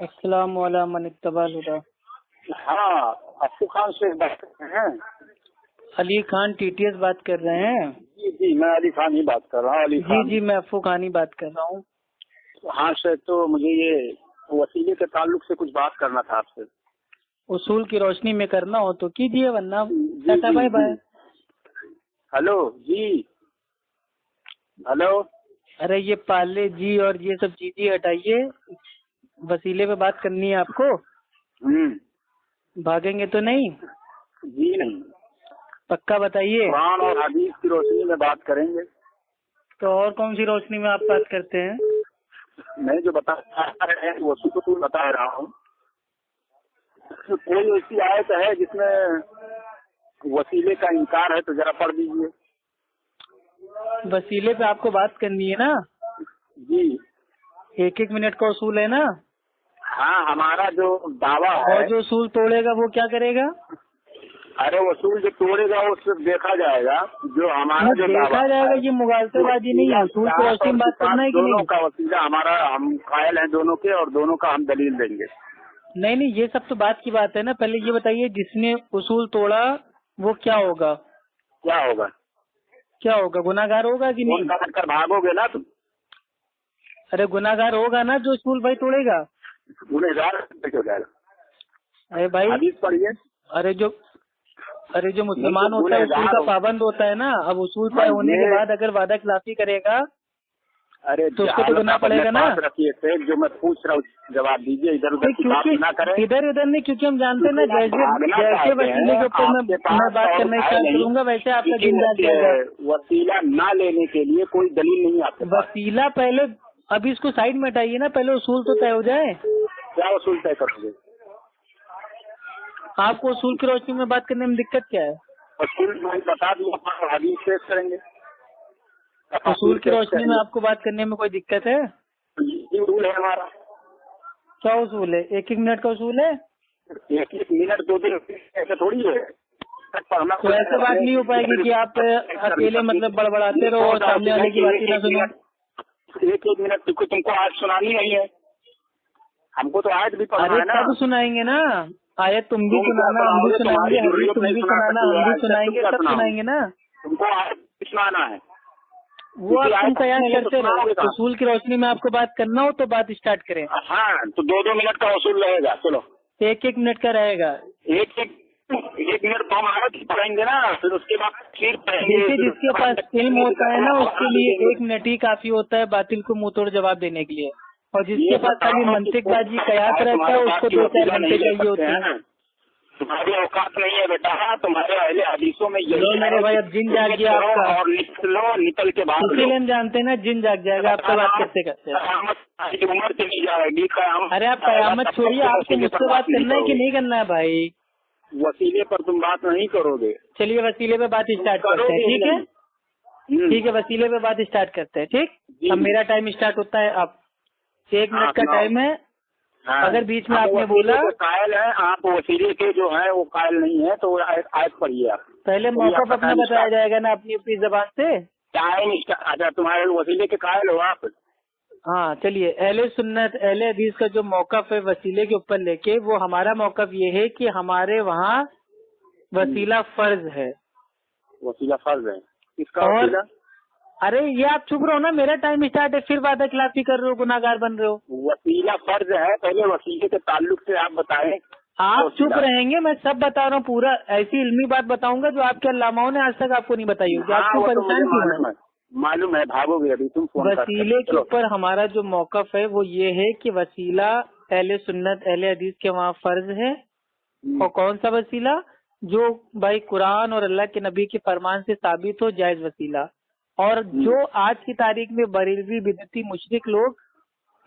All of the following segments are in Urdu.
السلام علیکم من اتبع الہدی۔ ہاں افو خان سے بات کر رہے ہیں؟ Ali Khan T T S بات کر رہے ہیں؟ جی میں علی خان ہی بات کر رہا ہوں۔ علی خان جی میں افو خان ہی بات کر رہا ہوں۔ ہاں سر، تو مجھے یہ وسیلے کے تعلق سے کچھ بات کرنا تھا آپ سے۔ اصول کی روشنی میں کرنا ہو تو کیجیے، ورنہ ٹاٹا بائے بائے۔ ہلو جی، ہلو۔ ارے یہ پالے جی اور یہ سب چیزیں ہٹائیے، وسیلے پہ بات کرنی ہے آپ کو۔ بھاگیں گے تو نہیں؟ جی نہیں، پکا بتائیے۔ قرآن اور حدیث کی روشنی میں بات کریں گے۔ تو اور کون سی روشنی میں آپ بات کرتے ہیں؟ میں جو بتا رہے ہیں وہ تو بتا رہا ہوں۔ کوئی ایسی آیت ہے جس میں وسیلے کا انکار ہے تو ذرا پڑھ دیجیے۔ وسیلے پہ آپ کو بات کرنی ہے نا؟ جی 1 منٹ کا اصول ہے نا؟ ہاں، ہمارا جو دعویٰ ہے، اور جو اصول توڑے گا وہ کیا کرے گا؟ ارے اصول جو توڑے گا وہ صرف دیکھا جائے گا۔ جو ہمارا جو دیکھا جائے گا، یہ مغالطے بازی نہیں ہے، اصول کی روشنی میں بات کرنا ہے کہ دونوں نہیں؟ کا وسیلہ ہمارا، ہم قائل ہیں دونوں کے، اور دونوں کا ہم دلیل دیں گے۔ نہیں یہ سب تو بات کی بات ہے نا۔ پہلے یہ بتائیے، جس نے اصول توڑا وہ کیا ہوگا؟ کیا ہوگا؟ کیا ہوگا؟ گناہگار ہوگا کہ نہیں؟ کر کر بھاگو گے نا تم؟ ارے گناہگار ہوگا نا جو اصول بھائی توڑے گا۔ گنہگار ہو جائے گا۔ ارے بھائی، حدیث پڑھیے۔ ارے جو مسلمان ہوتا ہے اصول کا پابند ہوتا ہے نا۔ اب اصول طے ہونے کے بعد اگر وعدہ خلافی کرے گا ارے تو اس کو تو گناہ پڑے گا نا۔ رکھیے تھے جو میں پوچھ رہا ہوں جواب دیجیے، ادھر ادھر کی بات نہ کریں۔ ادھر ادھر نہیں، کیونکہ ہم جانتے ہیں نا، جیسے وسیلے کے اوپر میں بات کرنا اسٹارٹ کروں گا ویسے آپ کا دن جاگ جائے گا۔ وسیلہ نہ لینے کے لیے کوئی دلیل نہیں آپ کے پاس۔ وسیلہ پہلے، ابھی اس کو سائڈ میں ہٹائیے نا، پہلے اصول تو طے ہو جائے۔ کیا اصول طے کرو گے؟ آپ کو اصول کی روشنی میں بات کرنے میں دقت کیا ہے؟ اصول میں بتا دوں، حدیث پیش کریں گے۔ اصول کی روشنی میں آپ کو بات کرنے میں کوئی دقت ہے؟ یہ اصول ہے ہمارا۔ کیا اصول ہے؟ 1 منٹ کا اصول ہے؟ 1 منٹ 2 دن ایسے تھوڑی ہے۔ تو ایسے بات نہیں ہو پائے گی کہ آپ اکیلے مطلب بڑبڑاتے رہو اور سامنے والے کی بات نہ سنو۔ 1 منٹ تم کو آج سنانی نہیں ہے، ہم کو تو آج بھی پڑھنا ہے نا۔ سب سنائیں گے نا آیت، تم بھی سنانا، ہم بھی سنائیں گے، حدیث تم بھی سنانا، ہم بھی سنائیں گے، سب سنائیں گے نا۔ تم کو آج سنانا ہے، وہ آپ تم قیاس کرتے رہو۔ اصول کی روشنی میں آپ کو بات کرنا ہو تو بات اسٹارٹ کریں۔ ہاں تو 2 منٹ کا اصول رہے گا۔ چلو 1 منٹ کا رہے گا۔ 1 منٹ تو ہم آج پڑھیں گے نا، پھر اس کے بعد پھر پڑھیں گے۔ جس کے پاس علم ہوتا ہے نا اس کے لیے 1 منٹ ہی کافی ہوتا ہے باطل کو منہ توڑ جواب دینے کے لیے، اور جس کے پاس خالی منطق بازی قیاس رہتا ہے اس کو 2-4 گھنٹے چاہیے ہوتے ہیں۔ تمہاری اوقات نہیں ہے بیٹا، تمہارے اہل حدیثوں میں یہی میرے بھائی، اب جن جاگ گیا آپ کا، اور نکل کے باہر اسی لیے ہم جانتے ہیں نا جن جاگ جائے گا آپ سے بات کرتے کرتے۔ عمر سے نہیں جائے گی قیامت۔ ارے آپ قیامت چھوڑیے، آپ کو مجھ سے بات کرنا ہے کہ نہیں کرنا ہے بھائی؟ وسیلے پر تم بات نہیں کرو گے۔ چلیے وسیلے پہ بات اسٹارٹ کرتے ہیں، ٹھیک ہے؟ ٹھیک ہے، وسیلے پہ بات اسٹارٹ کرتے ہیں، ٹھیک؟ اب میرا ٹائم اسٹارٹ ہوتا ہے، اب 1 منٹ کا ٹائم ہے۔ اگر بیچ میں آپ نے بولا قائل ہے، آپ وسیلے کے جو ہے وہ قائل نہیں ہے تو آیت پڑھیے آپ۔ پہلے موقف اپنا بتایا جائے گا نا اپنی اپنی زبان سے۔ ٹائم اچھا، تمہارے وسیلے کے قائل ہو آپ؟ ہاں چلیے، اہل سنت اہل حدیث کا جو موقف ہے وسیلے کے اوپر لے کے، وہ ہمارا موقف یہ ہے کہ ہمارے وہاں وسیلہ فرض ہے۔ وسیلہ فرض ہے؟ کس کا وسیلہ؟ ارے یہ آپ چپ رہو نا، میرا ٹائم اسٹارٹ ہے، پھر وعدہ خلافی کر رہے ہو، گناہگار بن رہے ہو۔ وسیلہ فرض ہے، پہلے وسیلے کے تعلق سے آپ بتائیں۔ آپ چپ رہیں گے، میں سب بتا رہا ہوں، پورا ایسی علمی بات بتاؤں گا جو آپ کے علماؤں نے آج تک آپ کو نہیں بتائی ہوگی۔ آپ کو پریشان کیوں؟ معلوم ہے، بھاگو گے ابھی تم۔ وسیلے کے اوپر ہمارا جو موقف ہے وہ یہ ہے کہ وسیلہ اہل سنت اہل حدیث کے وہاں فرض ہے۔ اور کون سا وسیلہ؟ جو بھائی قرآن اور اللہ کے نبی کے فرمان سے ثابت ہو، جائز وسیلہ۔ اور جو آج کی تاریخ میں بریلوی بدعتی مشرک لوگ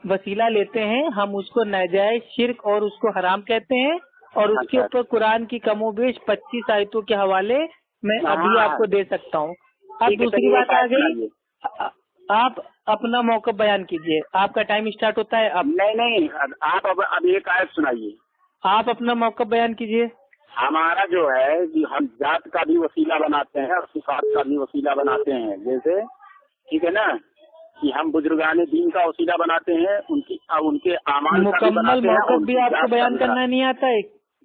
وسیلہ لیتے ہیں، ہم اس کو ناجائز شرک اور اس کو حرام کہتے ہیں، اور اس کے اوپر قرآن کی کم و بیش 25 آیتوں کے حوالے میں ابھی آپ کو دے سکتا ہوں۔ اب دوسری بات آ گئی، آپ اپنا موقف بیان کیجئے، آپ کا ٹائم اسٹارٹ ہوتا ہے اب۔ نہیں، آپ اب ایک آیت سنائیے۔ آپ اپنا موقف بیان کیجئے۔ ہمارا جو ہے کہ ہم ذات کا بھی وسیلہ بناتے ہیں اور صفات کا بھی وسیلہ بناتے ہیں، جیسے ٹھیک ہے نا، کہ ہم بزرگان دین کا وسیلہ بناتے ہیں، ان کے اعمال کا بھی مکمل بناتے ہیں، موقف ان بھی کی آپ کو ذات بیان کا بھی کرنا نہیں آتا ہے؟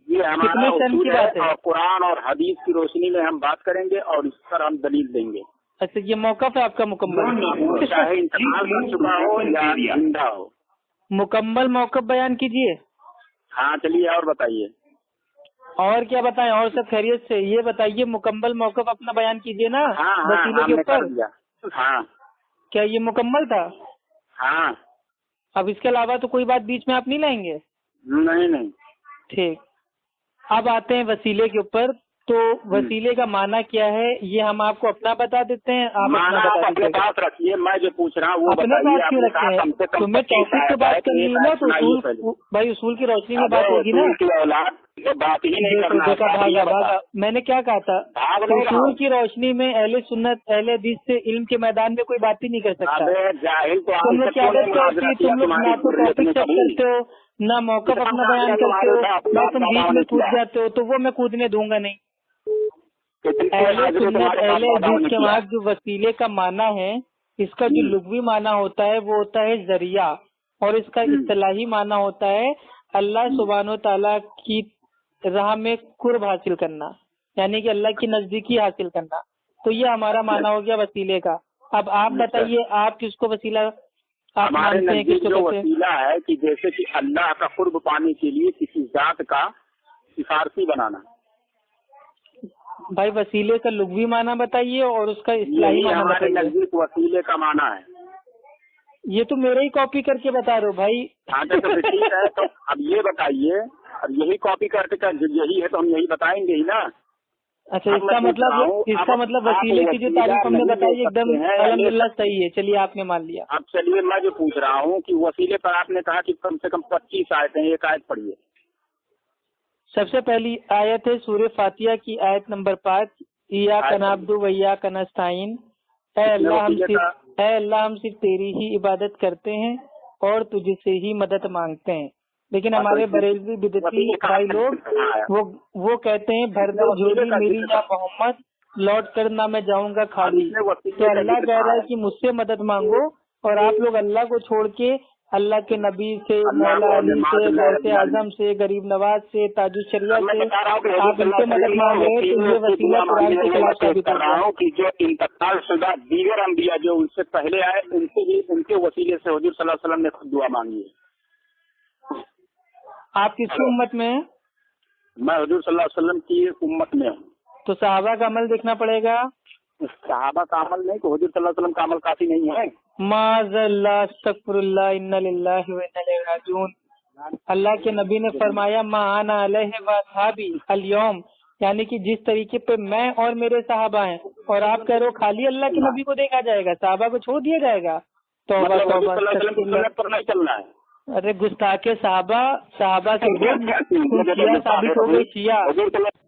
یہ ہمارا کتنے سن اصول کی ہے، بات ہے؟ اور قرآن اور حدیث کی روشنی میں ہم بات کریں گے اور اس پر ہم دلیل دیں گے، اچھا یہ موقف ہے آپ کا مکمل؟ چاہے انتقال کر چکا ہو یا زندہ ہو۔ مکمل موقف بیان کیجیے۔ ہاں چلیے اور بتائیے۔ اور کیا بتائیں؟ اور سب خیریت سے؟ یہ بتائیے مکمل موقف اپنا بیان کیجیے نا ہاں وسیلے ہم کے نے کر اوپر۔ دیا۔ ہاں کیا یہ مکمل تھا؟ ہاں اب اس کے علاوہ تو کوئی بات بیچ میں آپ نہیں لائیں گے؟ نہیں ٹھیک، اب آتے ہیں وسیلے کے اوپر۔ تو وسیلے کا معنی کیا ہے یہ ہم آپ کو اپنا بتا دیتے ہیں، آپ اپنا مانا بتا آپ اپنے دیجیے گا۔ پاس رکھیے، میں جو پوچھ رہا ہوں وہ اپنے بتائیے۔ پاس آپ کیوں نے رکھتے کہا ہیں؟ کم سے کم تمہیں 25 ٹاپک پہ آیت بات ہے، کرنی ایک ہے نا آیت تو سنائیے پہلے۔ بھائی اصول کی روشنی میں ابے بات ہوگی نا۔ اصول کی اولاد سے بات ہی نہیں دیکھو کرنا ہے، دیکھا صاحب، یہ بھاگا بتا۔ بھاگا، میں نے کیا کہا تھا؟ بھاگ نہیں رہا اصول ہوں۔ کی روشنی میں اہل سنت اہل حدیث سے علم کے میدان میں کوئی بات ہی نہیں کر سکتا۔ ابے جاہل تو تم آج لوگ تک کی کیوں نہیں عادت کیا ہوتی مناظرہ ہے؟ کیا تم لوگ تمہاری نہ تو ضروریت ٹاپک نے سیٹ کبھی؟ کرتے ہو، نہ موقف کتنا اپنا کام بیان کیا کرتے تمہارے ہو، باپ نہ باپ تم بیچ دادا میں نے کود کیا؟ جاتے ہو، تو وہ میں کودنے دوں گا نہیں۔ کتنی اہل حاضری سنت تمہارے باپ اہل دادا حدیث نے کے کیا؟ وہاں جو وسیلے کا معنی ہے، اس کا جو لغوی معنی ہوتا ہے وہ ہوتا ہے ذریعہ، اور اس کا اصطلاحی معنی ہوتا ہے اللہ سبحانہ و تعالیٰ کی راہ میں قرب حاصل کرنا، یعنی کہ اللہ کی نزدیکی حاصل کرنا۔ تو یہ ہمارا معنی ہو گیا وسیلے کا۔ اب آپ بتائیے آپ کس کو وسیلہ آپ ہمارے مانتے ہیں، کس نزدیک کو جو کہتے ہیں؟ وسیلہ ہے کہ جیسے کہ اللہ کا قرب پانے کے لیے کسی ذات کا سفارشی بنانا، بھائی وسیلے کا لغوی معنی بتائیے اور اس کا اصطلاحی یہی معنی ہمارے بتائیے۔ نزدیک وسیلے کا معنی ہے۔ یہ تو میرے ہی کاپی کر کے بتا رہے ہو بھائی۔ ہاں تو پھر ٹھیک ہے، تو اب یہ بتائیے، اب یہی کاپی کرتے کا یہی ہے تو ہم یہی بتائیں گے ہی نا۔ اچھا اب میں پوچھ رہا ہوں، اس کا مطلب آپ وسیلے کی جو وسیلہ تعریف ہم نے نہیں لے بتائی ایک دم سکتے ہیں، الحمدللہ صحیح ہے، چلیے آپ نے مان لیا۔ اب چلیے میں جو پوچھ رہا ہوں کہ وسیلے پر آپ نے کہا کہ کم سے کم 25 آیتیں ہیں، ایک آیت پڑھیے۔ سب سے پہلی آیت ہے سورہ فاتحہ کی آیت نمبر 5، ایاک نعبد و ایاک نستعین۔ اے اللہ ہم صرف تیری ہی عبادت کرتے ہیں اور تجھ سے ہی مدد مانگتے ہیں۔ لیکن ہمارے بریلوی بدعتی بھائی لوگ وہ کہتے ہیں بھر دو جھولی میری یا محمد، لوٹ کر نہ میں جاؤں گا خالی۔ تو اللہ کہہ رہا ہے کہ مجھ سے مدد مانگو، اور آپ لوگ اللہ کو چھوڑ کے اللہ کے نبی سے، مولا علی سے، غوث اعظم سے، غریب نواز سے، تاج الشریعہ سے آپ ان سے مدد مانگ رہے ہیں، تو یہ وسیلہ قرآن کے خلاف ثابت کر ہو رہا گیا۔ ہوں کہ جو انتقال شدہ دیگر انبیاء جو ان سے پہلے آئے، ان سے بھی ان کے وسیلے سے حضور صلی اللہ علیہ وسلم نے خود دعا مانگی ہے۔ آپ کس کی امت میں ہیں؟ میں حضور صلی اللہ علیہ وسلم کی امت میں ہوں۔ تو صحابہ کا عمل دیکھنا پڑے گا۔ صحابہ کا عمل نہیں تو حضور صلی اللہ علیہ وسلم کا عمل کافی نہیں ہے؟ معاذ اللہ، استغفر اللہ، انا للہ و انا الیہ راجعون۔ اللہ کے نبی نے فرمایا ما انا علیہ واصحابی اليوم، یعنی کہ جس طریقے پہ میں اور میرے صحابہ ہیں، اور آپ کہہ رہے ہو خالی اللہ کے نبی کو دیکھا جائے گا، صحابہ کو چھوڑ دیا جائے گا۔ توبہ مطلب حضور توبہ، صلی اللہ علیہ وسلم کی سنت پر نہیں چلنا ہے۔ ارے گستاخ صحابہ سے بدعت، شیعہ ثابت ہو گئی شیعہ۔ حضور صلی اللہ